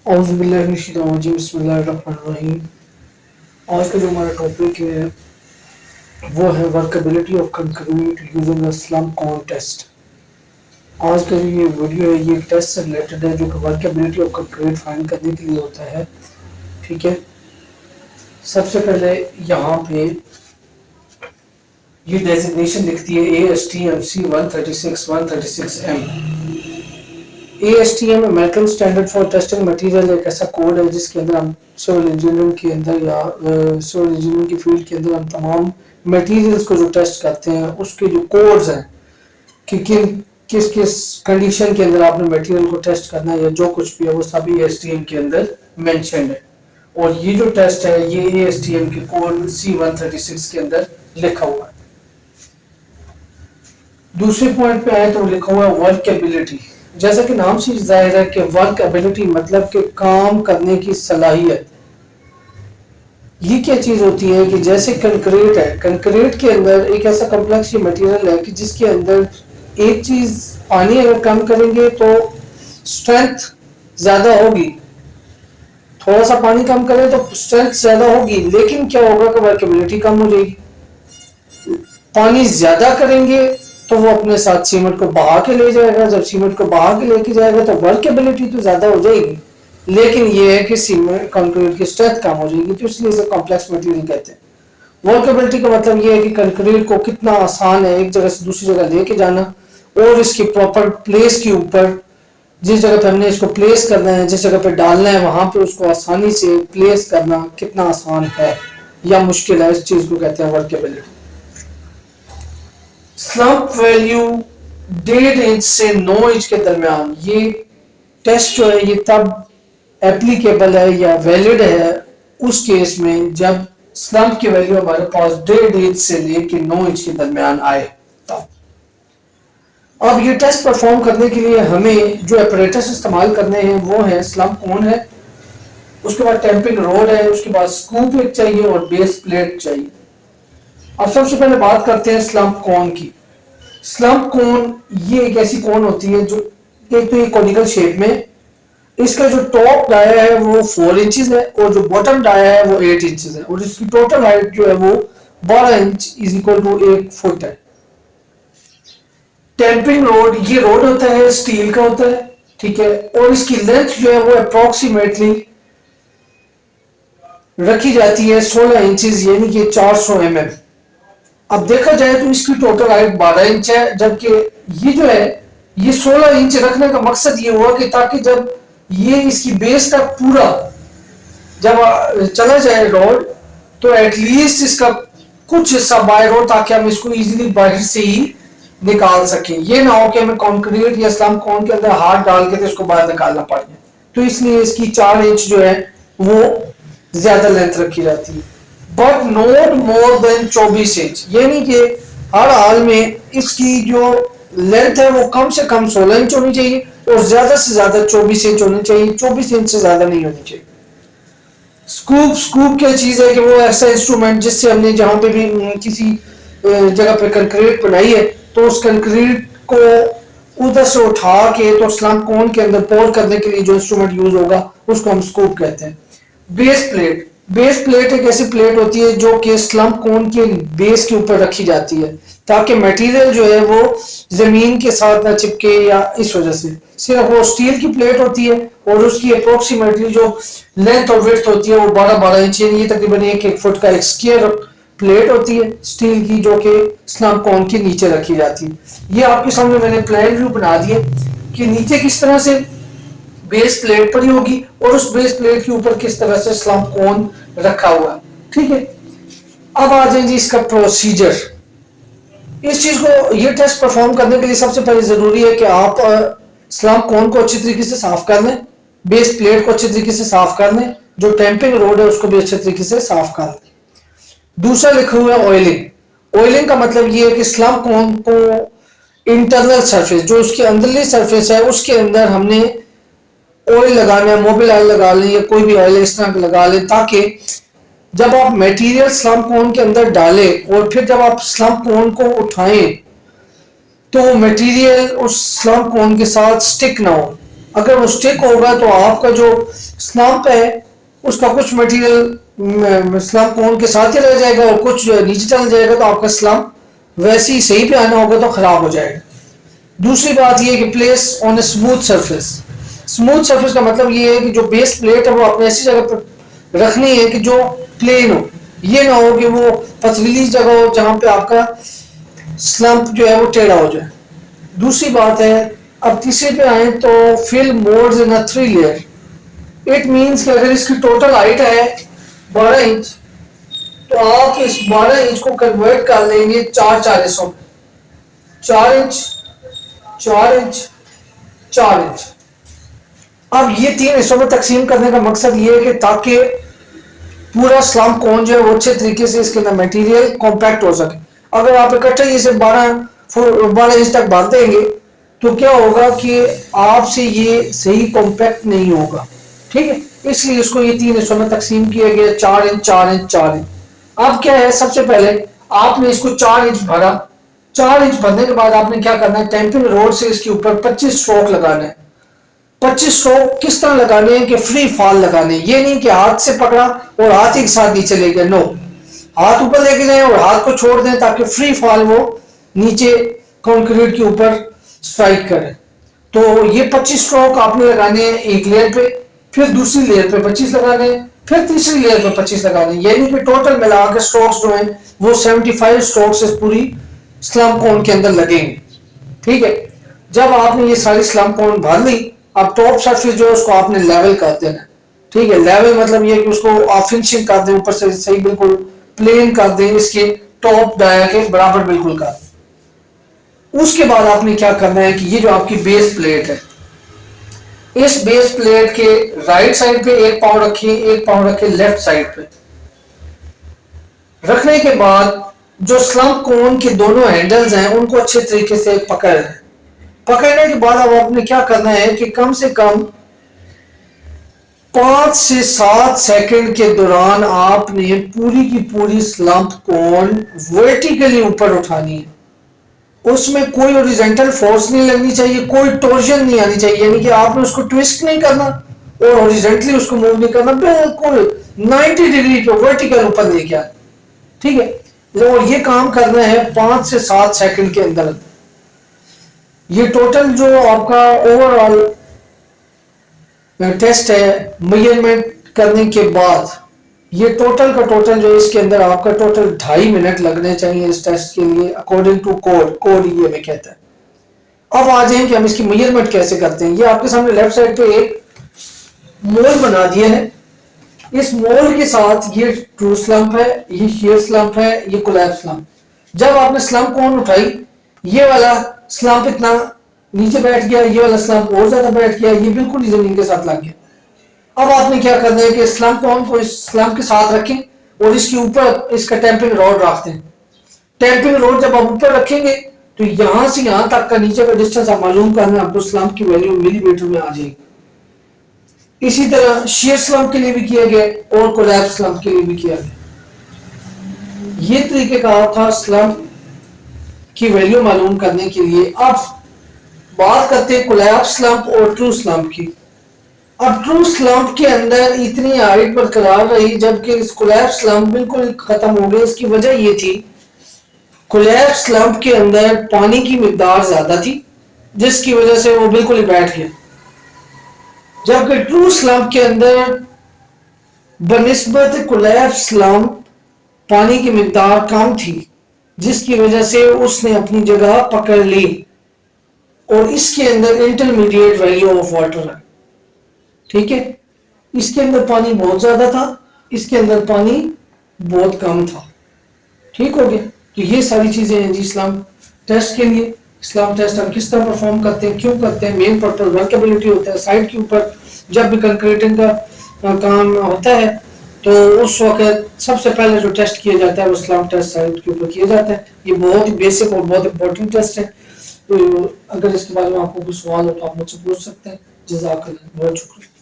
बिस्मिल्लाहिर्रहमानिर्रहीम। आज का जो हमारा टॉपिक है वो है workability of concrete using slump cone test. आज का जो ये वीडियो है ये टेस्ट से रिलेटेड है जो कि वर्कबिलिटी ऑफ कंक्रीट फाइंड करने के लिए होता है। ठीक है, सबसे पहले यहाँ पे ये डेजिग्नेशन लिखती है ASTM C136 ASTM American standard for testing material एक ऐसा कोड है जिसके अंदर हम सिविल इंजीनियरिंग के अंदर या सिविल इंजीनियरिंग की फील्ड के अंदर हम तमाम मटेरियल्स को जो टेस्ट करते हैं उसके जो कोड्स हैं कि किस किस कंडीशन के अंदर आपने मटेरियल को टेस्ट करना है या जो कुछ भी है वो सब ASTM के अंदर मेंशन्ड है। और ये जो टेस्ट है ये ASTM के कोड C136 के अंदर लिखा हुआ है। दूसरे पॉइंट पे आए तो लिखा हुआ है वर्कएबिलिटी। जैसा कि नाम से जाहिर है कि वर्कएबिलिटी मतलब कि काम करने की सलाहियत। ये क्या चीज होती है कि जैसे कंक्रीट है, कंक्रीट के अंदर एक ऐसा कॉम्प्लेक्स मटेरियल है कि जिसके अंदर एक चीज पानी अगर कम करेंगे तो स्ट्रेंथ ज्यादा होगी, थोड़ा सा पानी कम करें तो स्ट्रेंथ ज्यादा होगी, लेकिन क्या होगा कि वर्कएबिलिटी कम हो जाएगी। पानी ज्यादा करेंगे तो वो अपने साथ सीमेंट को बहा के ले जाएगा, जब सीमेंट को बहा के लेके जाएगा तो वर्कएबिलिटी तो ज्यादा हो जाएगी, लेकिन ये है कि सीमेंट कंक्रीट की स्ट्रेंथ कम हो जाएगी, तो इसलिए इसे कॉम्प्लेक्स मटेरियल कहते हैं। वर्कएबिलिटी का मतलब ये है कि कंक्रीट को कितना आसान है एक जगह से दूसरी जगह लेके जाना और इसकी प्रॉपर प्लेस के ऊपर जिस जगह पे हमने इसको प्लेस करना है, जिस जगह पे डालना है वहां पे उसको आसानी से प्लेस करना कितना आसान है या मुश्किल है, इस चीज को कहते हैं वर्कएबिलिटी। स्लम्प वैल्यू 1.5 इंच से 9 इंच के दरमियान ये टेस्ट जो है ये तब एप्लीकेबल है या वैलिड है उस केस में जब स्लम्प की वैल्यू हमारे पास 1.5 इंच से लेके 9 इंच के दरमियान आए तब। अब ये टेस्ट परफॉर्म करने के लिए हमें जो अपरेटस इस्तेमाल करने हैं वो है स्लम्प कोन है, उसके बाद टैंपिंग रोड है, उसके बाद स्कूप एक चाहिए और बेस प्लेट चाहिए। अब सबसे पहले बात करते हैं स्लम्प कोन की। स्लम्प कोन ये एक ऐसी कोन होती है जो एक तो ये कॉनिकल शेप में, इसका जो टॉप डाया है वो 4 इंचेस है और जो बॉटम डाया है वो 8 इंचेस है और इसकी टोटल हाइट जो है वो 12 inch is equal to 1 foot है। टैंपिंग रोड ये रोड होता है स्टील का होता है, ठीक है, और इसकी लेंथ जो है वो अप्रोक्सीमेटली रखी जाती है 16 इंचेस यानी कि 400 mm। अब देखा जाए तो इसकी टोटल हाइट 12 इंच है, जबकि ये जो है ये 16 इंच रखने का मकसद ये हुआ कि ताकि जब ये इसकी बेस तक पूरा जब चला जाए रोड तो एटलीस्ट इसका कुछ हिस्सा बाहर हो ताकि हम इसको इजीली बाहर से ही निकाल सकें। ये ना हो कि हमें कंक्रीट या स्लम्प कोन के अंदर हाथ डाल के तो इसको बाहर निकालना पड़े, तो इसलिए इसकी 4 इंच जो है वो ज्यादा लेंथ रखी जाती है, but not more than 24 inch, यानी कि हर हाल में इसकी जो लेंथ है वो कम से कम 16 इंच होनी चाहिए और ज्यादा से ज्यादा 24 इंच होनी चाहिए, 24 इंच से ज्यादा नहीं होनी चाहिए। स्कूप क्या चीज है कि वो ऐसा इंस्ट्रूमेंट जिससे हमने जहां पे भी किसी जगह पे कंक्रीट बनाई है तो उस कंक्रीट को उधर से उठा के तो स्लम्प कोन के अंदर पोर करने के लिए जो इंस्ट्रूमेंट यूज होगा उसको हम स्कूप कहते हैं। बेस प्लेट एक ऐसी प्लेट होती है जो कि स्लम्प कोन के बेस के ऊपर रखी जाती है ताकि मटेरियल जो है वो जमीन के साथ ना चिपके, या इस वजह से सिर्फ वो स्टील की प्लेट होती है और उसकी अप्रोक्सीमेटली जो लेंथ और विड्थ होती है वो 12-12 इंच यानी तकरीबन 1-1 फुट का एक स्क्वायर प्लेट होती है स्टील की जो कि स्लम्प कोन के नीचे रखी जाती है। ये आपके सामने मैंने प्लान व्यू बना दिया कि नीचे किस तरह से बेस प्लेट पर ही होगी और उस बेस प्लेट के ऊपर किस तरह से स्लम्प कोन रखा हुआ है, ठीक है। अब आ जाएंगे इसका प्रोसीजर। इस चीज को ये टेस्ट परफॉर्म करने के लिए सबसे पहले जरूरी है कि आप स्लम्प कोन को अच्छी तरीके से साफ कर लें, बेस प्लेट को अच्छी तरीके से साफ कर लें, जो टैंपिंग रोड है उसको भी अच्छे तरीके से साफ कर लें। दूसरा लिखा हुआ है ऑयलिंग। ऑयलिंग का मतलब ये है कि स्लम्प कोन को इंटरनल सरफेस जो उसकी अंदरली सरफेस है उसके अंदर हमने ऑयल लगाना है, मोबिल ऑयल लगा लें या कोई भी ऑयल इस तरह लगा लें ताकि जब आप मटेरियल स्लम्प कोन के अंदर डालें और फिर जब आप स्लम्प कोन को उठाएं तो मटेरियल उस स्लम्प कोन के साथ स्टिक ना हो, अगर वो स्टिक होगा तो आपका जो स्लम्प है उसका कुछ मटेरियल स्लम्प कोन के साथ ही रह जाएगा और कुछ नीचे चला जाएगा, तो आपका स्लम्प वैसे ही सही पे आना होगा तो खराब हो जाएगा। दूसरी बात ये कि place on a smooth surface. Smooth surface का मतलब ये है कि जो बेस प्लेट है वो अपने ऐसी जगह पर रखनी है कि जो प्लेन हो, ये ना हो कि वो पथरीली जगह हो जहां पे आपका स्लम्प जो है वो टेढ़ा हो जाए। दूसरी बात है, अब तीसरे पे आए तो फिल मोड्स इन अ 3 लेयर। इट मींस कि अगर इसकी टोटल हाइट है 12 इंच तो आप इस 12 इंच को कन्वर्ट कर लेंगे 4 हिस्सों में, 4 इंच 4 इंच 4 इंच। अब ये 3 हिस्सों में तकसीम करने का मकसद ये है कि ताकि पूरा स्लम्प कोन जो है वो अच्छे तरीके से इसके अंदर मटेरियल कॉम्पैक्ट हो सके। अगर आप इकट्ठे इसे 12 इंच तक बांध देंगे तो क्या होगा कि आपसे ये सही कॉम्पैक्ट नहीं होगा, ठीक है। इसलिए इसको ये 3 हिस्सों में तकसीम किया गया, 4 इंच 4 इंच 4 इंच। अब क्या है, सबसे पहले आपने इसको 4 इंच भरा। 4 इंच भरने के बाद आपने क्या करना है, टेम्पिंग रोड से इसके ऊपर 25 स्ट्रोक लगाना है। 25 स्ट्रोक किस तरह लगाने हैं कि फ्री फॉल लगाने, ये नहीं कि हाथ से पकड़ा और हाथ एक साथ नीचे ले गए, नो, हाथ ऊपर लेके जाए और हाथ को छोड़ दें ताकि फ्री फॉल वो नीचे कंक्रीट के ऊपर स्ट्राइक करे। तो ये 25 स्ट्रोक आपने लगाने हैं एक लेयर पे, फिर दूसरी लेयर पे 25 लगाने हैं, फिर तीसरी लेयर पे 25 लगाने हैं, यानी कि टोटल मिला के स्ट्रोक्स जो हैं वो 75 स्ट्रोक्स इस पूरी स्लम्प कोन के अंदर लगेंगे, ठीक है। जब आपने ये सारी स्लम्प कोन भर ली, अब टॉप सरफेस जो है उसको आपने लेवल कर देना, ठीक है। लेवल मतलब ये कि उसको आप फिनिशिंग कर दें, ऊपर से सही बिल्कुल प्लेन कर दें, इसके टॉप डाया के बराबर बिल्कुल कर दें। उसके बाद आपने क्या करना है कि ये जो आपकी बेस प्लेट है, इस बेस प्लेट के राइट साइड पे एक पाँव रखिए, एक पाँव रखिए लेफ्ट साइड पे। रखने के बाद जो स्लम्प कोन के दोनों हैंडल्स हैं उनको अच्छे तरीके से पकड़ लें। पकड़ने के बाद अब आपने क्या करना है कि कम से कम 5 से 7 सेकंड के दौरान आपने पूरी की पूरी स्लम्प कोन वर्टिकली ऊपर उठानी है। उसमें कोई हॉरिजॉन्टल फोर्स नहीं लगनी चाहिए, कोई टॉर्जन नहीं आनी चाहिए, यानी कि आपने उसको ट्विस्ट नहीं करना और हॉरिजॉन्टली उसको मूव नहीं करना, बिल्कुल 90 डिग्री पे वर्टिकल ऊपर लेके आना, ठीक है। और ये काम करना है 5 से 7 सेकंड के अंदर। ये टोटल जो आपका ओवरऑल टेस्ट है, मेजरमेंट करने के बाद ये टोटल का टोटल जो इसके अंदर आपका टोटल 2.5 मिनट लगने चाहिए इस टेस्ट के लिए, अकॉर्डिंग टू कोड ये में कहता है। अब आ जाए कि हम इसकी मेजरमेंट कैसे करते हैं। ये आपके सामने लेफ्ट साइड पे एक मोल बना दिया है। इस मोल के साथ ये ट्रू स्लम्प है, ये शेयर स्लम्प है, ये कोलैप्स स्लम्प। जब आपने स्लम्प कोन उठाई, ये वाला स्लम्प इतना नीचे बैठ गया, ये वाला स्लम्प और ज्यादा बैठ गया, ये बिल्कुल जमीन के साथ लग गया। अब आपने क्या करना है कि स्लम्प कोन को इस स्लम्प के साथ रखें और इसके ऊपर इसका टेम्पिंग रॉड रखते हैं। टेम्पिंग रॉड जब आप ऊपर रखेंगे तो यहां से यहां तक का नीचे का डिस्टेंस आप मालूम करना, आपको स्लम्प की वैल्यू मिलीमीटर में आ जाएगी। इसी तरह शेयर स्लम्प के लिए भी किया गया और कोलैप्स स्लम्प के लिए भी किया गया। ये तरीके का था स्लम्प की वैल्यू मालूम करने के लिए। अब बात करते हैं कोलैप्स स्लम्प और ट्रू स्लम्प की। अब ट्रू स्लम्प के अंदर इतनी हाइट बरकरार रही जबकि कोलैप्स स्लम्प बिल्कुल खत्म हो गया। इसकी वजह ये थी, कोलैप्स स्लम्प के अंदर पानी की मिकदार ज्यादा थी जिसकी वजह से वो बिल्कुल ही बैठ गया, जबकि ट्रू स्लम्प के अंदर बनिस्बत कोलैप्स स्लम्प पानी की मिकदार कम थी जिसकी वजह से उसने अपनी जगह पकड़ ली और इसके अंदर इंटरमीडिएट वैल्यू ऑफ वाटर है, ठीक है। इसके अंदर पानी बहुत ज्यादा था, इसके अंदर पानी बहुत कम था, ठीक हो गया। तो ये सारी चीजें हैं जी स्लम्प टेस्ट के लिए। स्लम्प टेस्ट हम किस तरह परफॉर्म करते हैं, क्यों करते हैं, मेन पर्पज वर्केबिलिटी होता है। साइट के ऊपर जब भी कंक्रीटिंग का काम होता है तो उस वक्त सबसे पहले जो टेस्ट किया जाता है वो स्लम्प टेस्ट साइट के ऊपर किया जाता है। ये बहुत ही बेसिक और बहुत इंपॉर्टेंट टेस्ट है। तो अगर इसके बारे में आपको कुछ सवाल हो तो आप मुझसे पूछ सकते हैं। जज़ाकल्लाह, बहुत शुक्रिया।